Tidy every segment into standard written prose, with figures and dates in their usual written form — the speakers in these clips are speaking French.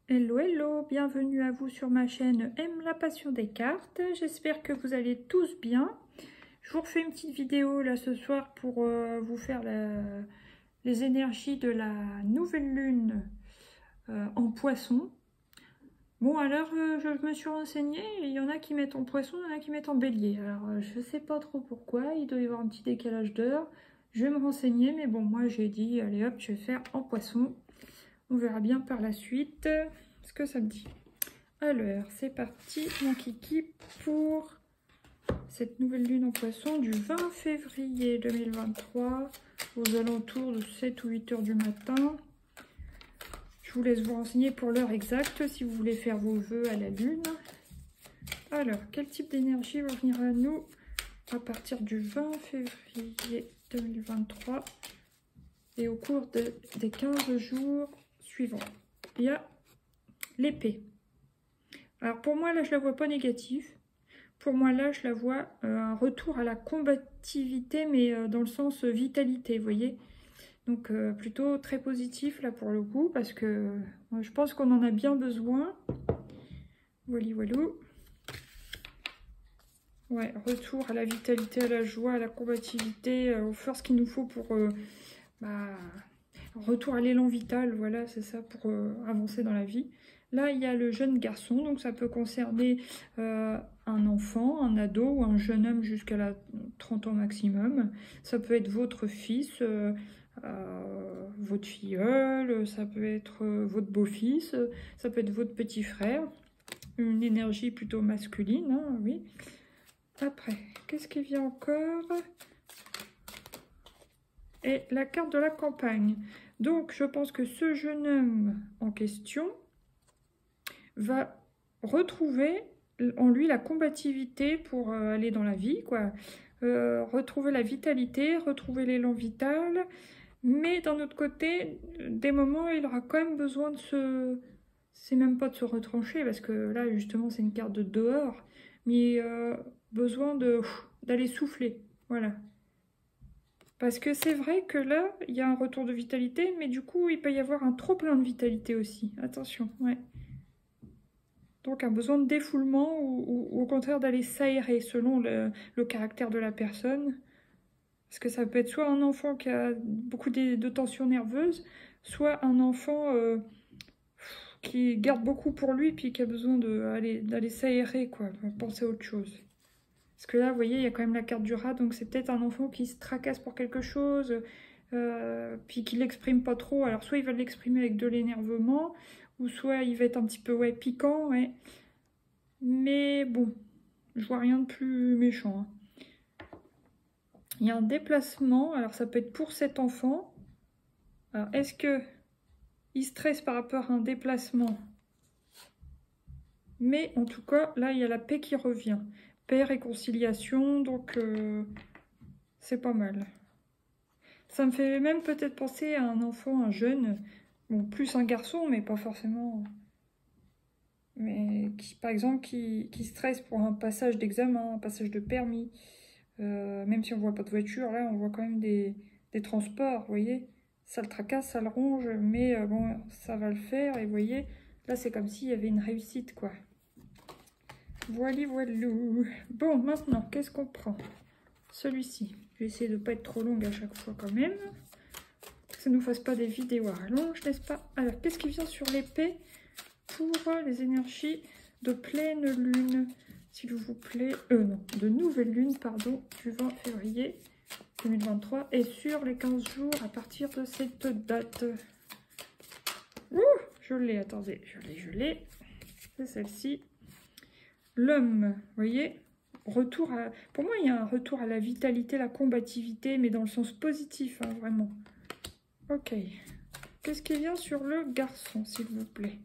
Hello, hello, bienvenue à vous sur ma chaîne Aime la passion des cartes. J'espère que vous allez tous bien. Je vous refais une petite vidéo là ce soir pour vous faire les énergies de la nouvelle lune en poisson. Bon, alors je me suis renseignée, il y en a qui mettent en poisson, il y en a qui mettent en bélier. Alors je sais pas trop pourquoi, il doit y avoir un petit décalage d'heure. Je vais me renseigner, mais bon, moi j'ai dit, allez hop, je vais faire en poisson. On verra bien par la suite ce que ça me dit. Alors, c'est parti, mon kiki, pour cette nouvelle lune en poisson du 20 février 2023, aux alentours de 7 ou 8 heures du matin. Je vous laisse vous renseigner pour l'heure exacte si vous voulez faire vos vœux à la lune. Alors, quel type d'énergie va venir à nous à partir du 20 février 2023 et au cours des 15 jours suivants? Il y a l'épée. Alors pour moi, là, je la vois pas négative. Pour moi, là, je la vois un retour à la combativité, mais dans le sens vitalité, vous voyez. Donc plutôt très positif, là, pour le coup, parce que je pense qu'on en a bien besoin. Voilà, voilà. Ouais, retour à la vitalité, à la joie, à la combativité, aux forces qu'il nous faut pour... retour à l'élan vital, voilà, c'est ça, pour avancer dans la vie. Là, il y a le jeune garçon, donc ça peut concerner un enfant, un ado ou un jeune homme jusqu'à la 30 ans maximum. Ça peut être votre fils, votre filleul, ça peut être votre beau-fils, ça peut être votre petit frère. Une énergie plutôt masculine, hein, oui. Après, qu'est-ce qui vient encore? Et la carte de la campagne. Donc, je pense que ce jeune homme en question va retrouver en lui la combativité pour aller dans la vie, quoi. Retrouver la vitalité, retrouver l'élan vital. Mais d'un autre côté, des moments, il aura quand même besoin de se... C'est même pas de se retrancher, parce que là, justement, c'est une carte de dehors. Mais besoin d'aller souffler, voilà. Parce que c'est vrai que là, il y a un retour de vitalité, mais du coup, il peut y avoir un trop plein de vitalité aussi. Attention, ouais. Donc un besoin de défoulement ou au contraire d'aller s'aérer selon le caractère de la personne. Parce que ça peut être soit un enfant qui a beaucoup de tensions nerveuses, soit un enfant qui garde beaucoup pour lui puis qui a besoin d'aller s'aérer, quoi, penser à autre chose. Parce que là, vous voyez, il y a quand même la carte du rat, donc c'est peut-être un enfant qui se tracasse pour quelque chose, puis qui l'exprime pas trop. Alors soit il va l'exprimer avec de l'énervement, ou soit il va être un petit peu piquant, ouais. Mais bon, je vois rien de plus méchant. Hein. Il y a un déplacement, alors ça peut être pour cet enfant. Alors est-ce que il stresse par rapport à un déplacement? Mais en tout cas, là il y a la paix qui revient. Paix, réconciliation, donc c'est pas mal. Ça me fait même peut-être penser à un enfant, un jeune, bon, plus un garçon, mais pas forcément... Mais qui, par exemple, qui stresse pour un passage d'examen, un passage de permis. Même si on voit pas de voiture, là, on voit quand même des transports, vous voyez. Ça le tracasse, ça le ronge, mais bon, ça va le faire. Et vous voyez, là, c'est comme s'il y avait une réussite, quoi. Voilà, voilou. Bon, maintenant, qu'est-ce qu'on prend? Celui-ci. Je vais essayer de ne pas être trop longue à chaque fois quand même. Que ça ne nous fasse pas des vidéos à rallonge, n'est-ce pas? Alors, qu'est-ce qui vient sur l'épée pour les énergies de pleine lune, s'il vous plaît? Non, de nouvelle lune, pardon, du 20 février 2023 et sur les 15 jours à partir de cette date. Ouh, je l'ai, attendez, je l'ai. C'est celle-ci. L'homme, vous voyez, retour à... Pour moi, il y a un retour à la vitalité, la combativité, mais dans le sens positif, hein, vraiment. Ok. Qu'est-ce qui vient sur le garçon, s'il vous plaît?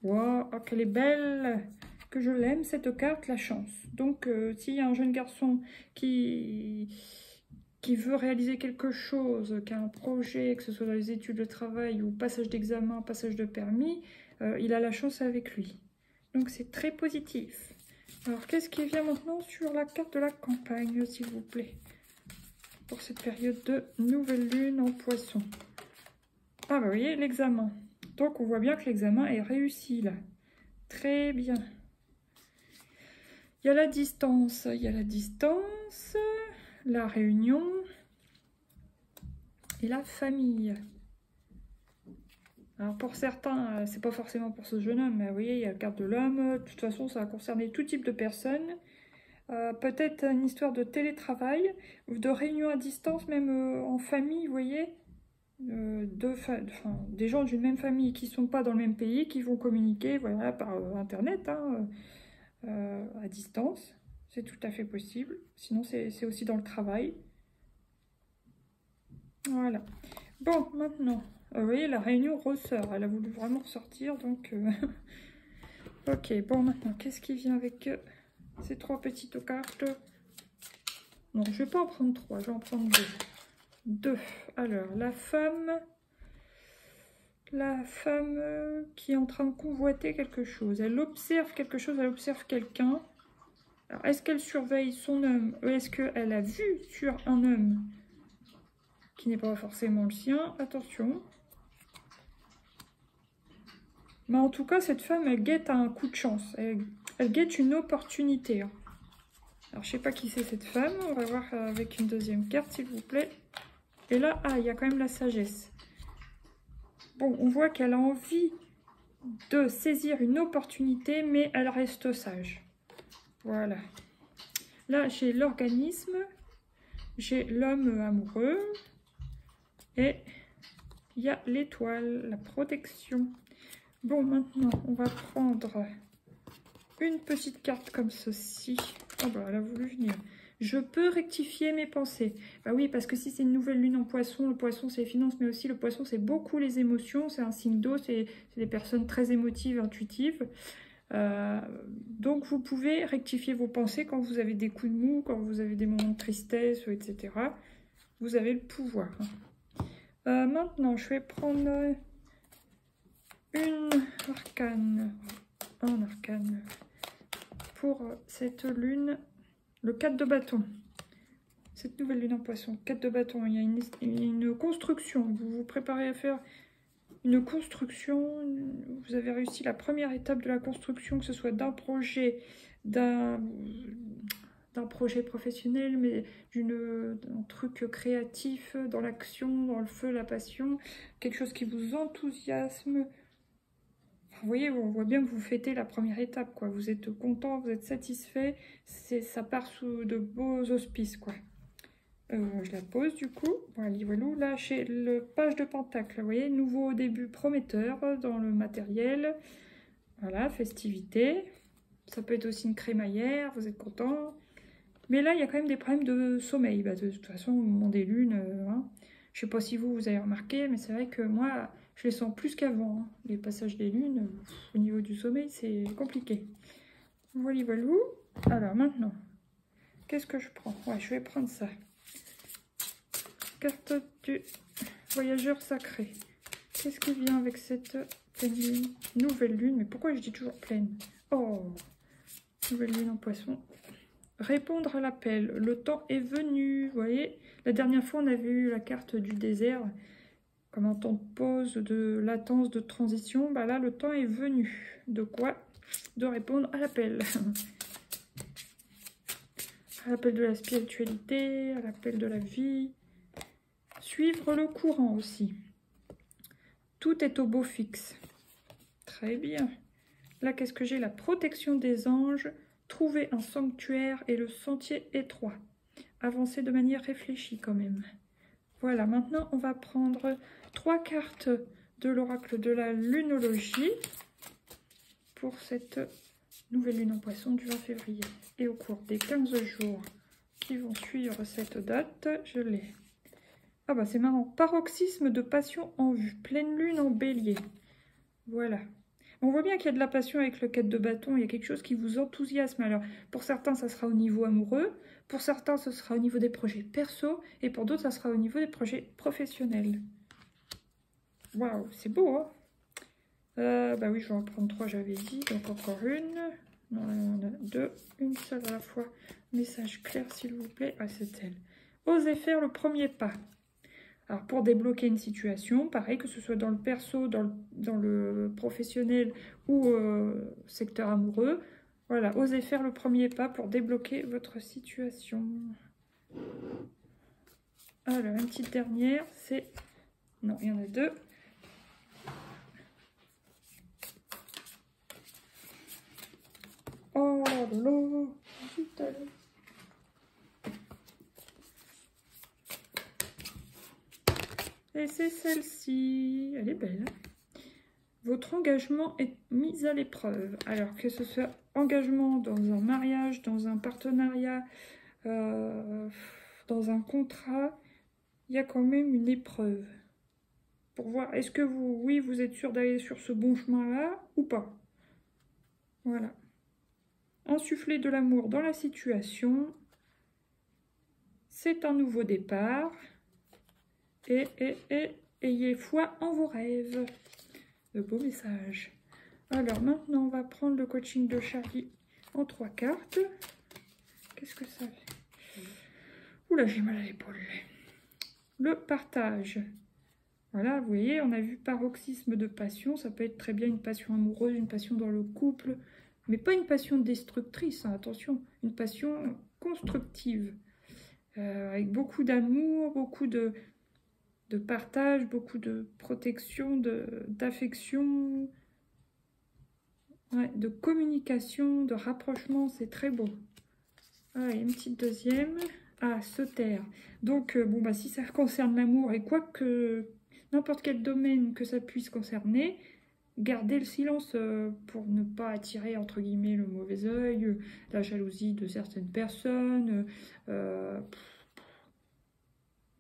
Wow, oh, qu'elle est belle! Que je l'aime, cette carte, la chance. Donc, s'il y a un jeune garçon qui veut réaliser quelque chose, qui a un projet, que ce soit dans les études, le travail ou passage d'examen, passage de permis, il a la chance avec lui. Donc, c'est très positif. Alors, qu'est-ce qui vient maintenant sur la carte de la campagne, s'il vous plaît? Pour cette période de nouvelle lune en poisson. Ah, bah, vous voyez, l'examen. Donc, on voit bien que l'examen est réussi, là. Très bien. Il y a la distance, la réunion et la famille. Alors pour certains, c'est pas forcément pour ce jeune homme, mais vous voyez, il y a la carte de l'homme. De toute façon, ça va concerner tout type de personnes. Peut-être une histoire de télétravail, ou de réunion à distance, même en famille, vous voyez. Des gens d'une même famille qui ne sont pas dans le même pays, qui vont communiquer voilà, par Internet, hein, à distance. C'est tout à fait possible. Sinon, c'est aussi dans le travail. Voilà. Bon, maintenant, vous voyez, la réunion ressort. Elle a voulu vraiment ressortir, donc... Ok, bon, maintenant, qu'est-ce qui vient avec ces 3 petites cartes? Non, je ne vais pas en prendre 3, je vais en prendre 2. 2. Alors, la femme qui est en train de convoiter quelque chose. Elle observe quelque chose, elle observe quelqu'un. Alors, est-ce qu'elle surveille son homme ou est-ce qu'elle a vu sur un homme qui n'est pas forcément le sien? Attention. Mais en tout cas, cette femme, elle guette un coup de chance. Elle guette une opportunité. Hein. Alors, je ne sais pas qui c'est cette femme. On va voir avec une deuxième carte, s'il vous plaît. Et là, ah, il y a quand même la sagesse. Bon, on voit qu'elle a envie de saisir une opportunité, mais elle reste sage. Voilà. Là, j'ai l'organisme, j'ai l'homme amoureux, et il y a l'étoile, la protection. Bon, maintenant, on va prendre une petite carte comme ceci. Oh, bah, elle a voulu venir. Je peux rectifier mes pensées. Bah oui, parce que si c'est une nouvelle lune en poisson, le poisson c'est les finances, mais aussi le poisson c'est beaucoup les émotions. C'est un signe d'eau, c'est des personnes très émotives, intuitives. Donc vous pouvez rectifier vos pensées quand vous avez des coups de mou, quand vous avez des moments de tristesse, etc. Vous avez le pouvoir. Maintenant, je vais prendre un arcane pour cette lune. Le 4 de bâton. Cette nouvelle lune en poisson. 4 de bâton. Il y a une construction. Vous vous préparez à faire une construction. Vous avez réussi la première étape de la construction, que ce soit d'un projet, d'un projet professionnel, mais d'un truc créatif, dans l'action, dans le feu, la passion. Quelque chose qui vous enthousiasme. Vous voyez, on voit bien que vous fêtez la première étape, quoi. Vous êtes content, vous êtes satisfait. Ça part sous de beaux auspices, quoi. Je la pose, du coup. Voilà, là, chez le page de pentacle. Vous voyez, nouveau début prometteur dans le matériel. Voilà, festivité. Ça peut être aussi une crémaillère, vous êtes content. Mais là, il y a quand même des problèmes de sommeil. Bah, de toute façon, au moment des lunes, hein. Je sais pas si vous avez remarqué, mais c'est vrai que moi... Je les sens plus qu'avant, hein. Les passages des lunes, au niveau du sommeil, c'est compliqué. Voilà. Alors maintenant, qu'est-ce que je prends? Ouais, je vais prendre ça. Carte du voyageur sacré. Qu'est-ce qui vient avec cette pleine lune? Nouvelle lune, mais pourquoi je dis toujours pleine? Oh, nouvelle lune en poisson. Répondre à l'appel. Le temps est venu. Vous voyez, la dernière fois, on avait eu la carte du désert. Comme un temps de pause, de latence, de transition, bah là, le temps est venu. De quoi? De répondre à l'appel. À l'appel de la spiritualité, à l'appel de la vie. Suivre le courant aussi. Tout est au beau fixe. Très bien. Là, qu'est-ce que j'ai? La protection des anges. Trouver un sanctuaire et le sentier étroit. Avancer de manière réfléchie quand même. Voilà, maintenant, on va prendre 3 cartes de l'oracle de la lunologie pour cette nouvelle lune en poisson du 20 février. Et au cours des 15 jours qui vont suivre cette date, je l'ai. Ah bah c'est marrant. Paroxysme de passion en vue. Pleine lune en bélier. Voilà. On voit bien qu'il y a de la passion avec le 4 de bâton. Il y a quelque chose qui vous enthousiasme. Alors, pour certains, ça sera au niveau amoureux. Pour certains, ce sera au niveau des projets perso. Et pour d'autres, ça sera au niveau des projets professionnels. Waouh, c'est beau, hein? Bah oui, je vais en prendre 3, j'avais dit. Donc encore une. Non, là, on a 2. Une seule à la fois. Message clair, s'il vous plaît. Ah, c'est elle. Osez faire le premier pas. Alors, pour débloquer une situation, pareil, que ce soit dans le perso, dans le professionnel ou secteur amoureux, voilà, osez faire le premier pas pour débloquer votre situation. Alors, une petite dernière, c'est... Non, il y en a deux. Oh là là, putain. Et c'est celle-ci. Elle est belle. Votre engagement est mis à l'épreuve. Alors que ce soit engagement dans un mariage, dans un partenariat, dans un contrat, il y a quand même une épreuve. Pour voir, est-ce que vous, oui, vous êtes sûr d'aller sur ce bon chemin-là ou pas. Voilà. Insuffler de l'amour dans la situation. C'est un nouveau départ. Et ayez foi en vos rêves. De beaux messages. Alors maintenant, on va prendre le coaching de Charlie en 3 cartes. Qu'est-ce que ça fait? Oula, j'ai mal à l'épaule. Le partage. Voilà, vous voyez, on a vu paroxysme de passion. Ça peut être très bien une passion amoureuse, une passion dans le couple. Mais pas une passion destructrice, hein, attention. Une passion constructive. Avec beaucoup d'amour, beaucoup de partage, beaucoup de protection, d'affection, ouais, de communication, de rapprochement, c'est très beau. Ah, et une petite deuxième. Ah, se taire. Donc, bon, bah, si ça concerne l'amour, et quoi que n'importe quel domaine que ça puisse concerner, gardez le silence pour ne pas attirer, entre guillemets, le mauvais œil, la jalousie de certaines personnes,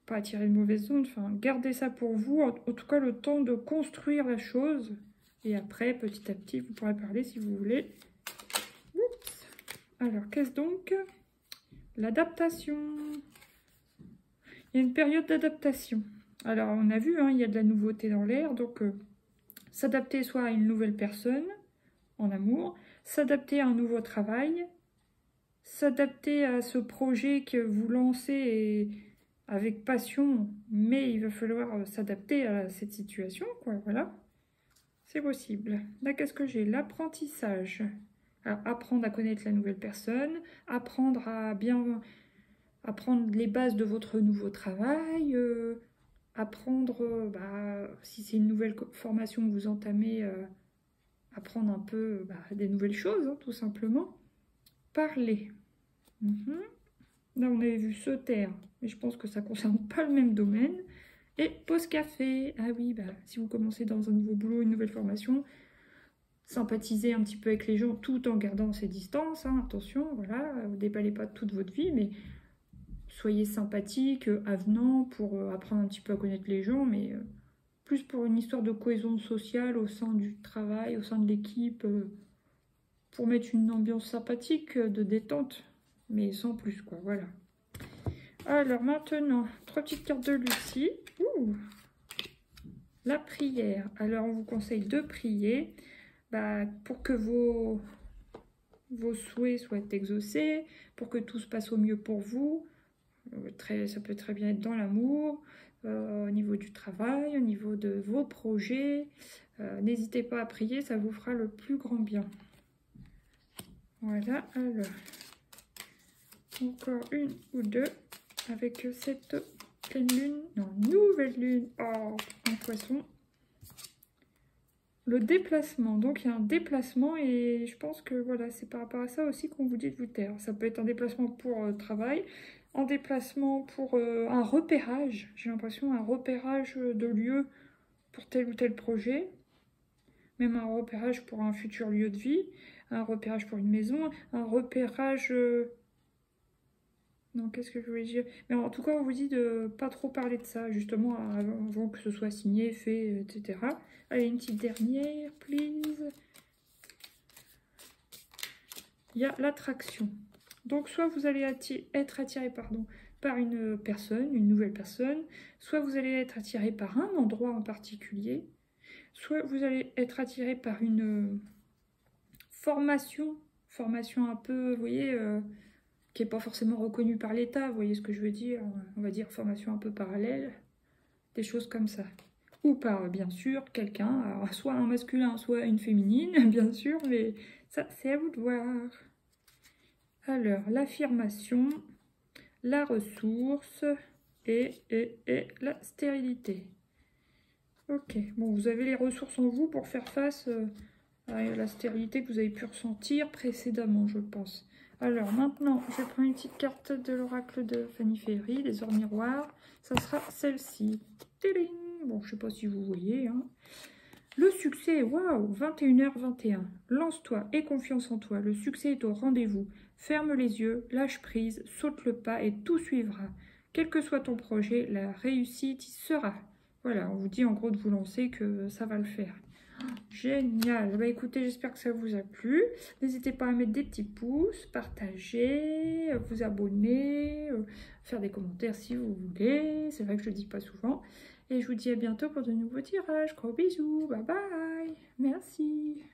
pas attirer une mauvaise onde, enfin, gardez ça pour vous, en tout cas le temps de construire la chose, et après, petit à petit, vous pourrez parler si vous voulez. Oups. Alors, qu'est-ce donc? L'adaptation. Il y a une période d'adaptation. Alors, on a vu, hein, il y a de la nouveauté dans l'air, donc s'adapter soit à une nouvelle personne, en amour, s'adapter à un nouveau travail, s'adapter à ce projet que vous lancez avec passion, mais il va falloir s'adapter à cette situation, quoi, voilà. C'est possible. Là, qu'est-ce que j'ai? L'apprentissage. Alors, apprendre à connaître la nouvelle personne, apprendre à bien apprendre les bases de votre nouveau travail, apprendre, si c'est une nouvelle formation que vous entamez, apprendre un peu des nouvelles choses, hein, tout simplement. Parler. Là, on avait vu se taire, mais je pense que ça ne concerne pas le même domaine. Et pause café. Ah oui, si vous commencez dans un nouveau boulot, une nouvelle formation, sympathisez un petit peu avec les gens tout en gardant ses distances. Hein, attention, voilà, vous ne déballez pas toute votre vie, mais soyez sympathique, avenant pour apprendre un petit peu à connaître les gens, mais plus pour une histoire de cohésion sociale au sein du travail, au sein de l'équipe, pour mettre une ambiance sympathique, de détente, mais sans plus, quoi, voilà. Alors maintenant, 3 petites cartes de Lucie. Ouh, la prière. Alors, on vous conseille de prier pour que vos souhaits soient exaucés, pour que tout se passe au mieux pour vous. Ça peut très bien être dans l'amour, au niveau du travail, au niveau de vos projets. N'hésitez pas à prier, ça vous fera le plus grand bien. Voilà, alors, encore une ou deux avec cette pleine lune, non, nouvelle lune, oh, en poisson. Le déplacement, donc il y a un déplacement et je pense que voilà, c'est par rapport à ça aussi qu'on vous dit de vous taire. Ça peut être un déplacement pour travail, un déplacement pour un repérage, j'ai l'impression, un repérage de lieu pour tel ou tel projet, même un repérage pour un futur lieu de vie, un repérage pour une maison, un repérage... Non, qu'est-ce que je voulais dire? Mais en tout cas, on vous dit de pas trop parler de ça, justement, avant que ce soit signé, fait, etc. Allez, une petite dernière, please. Il y a l'attraction. Donc, soit vous allez être attiré par une personne, une nouvelle personne, soit vous allez être attiré par un endroit en particulier, soit vous allez être attiré par une formation un peu, vous voyez... qui n'est pas forcément reconnu par l'État, vous voyez ce que je veux dire, on va dire formation un peu parallèle, des choses comme ça. Ou par, bien sûr, quelqu'un, alors soit un masculin, soit une féminine, bien sûr, mais ça, c'est à vous de voir. Alors, l'affirmation, la ressource et la stérilité. Ok, bon, vous avez les ressources en vous pour faire face à la stérilité que vous avez pu ressentir précédemment, je pense. Alors, maintenant, je prends une petite carte de l'oracle de Fanny Ferry, les ors miroirs. Ça sera celle-ci. Téling. Bon, je ne sais pas si vous voyez. Hein. Le succès, waouh, 21h21. Lance-toi, aie confiance en toi. Le succès est au rendez-vous. Ferme les yeux, lâche prise, saute le pas et tout suivra. Quel que soit ton projet, la réussite y sera. Voilà, on vous dit en gros de vous lancer que ça va le faire. Génial. Bah écoutez, j'espère que ça vous a plu. N'hésitez pas à mettre des petits pouces, partager, vous abonner, faire des commentaires si vous voulez. C'est vrai que je ne le dis pas souvent. Et je vous dis à bientôt pour de nouveaux tirages. Gros bisous. Bye bye. Merci.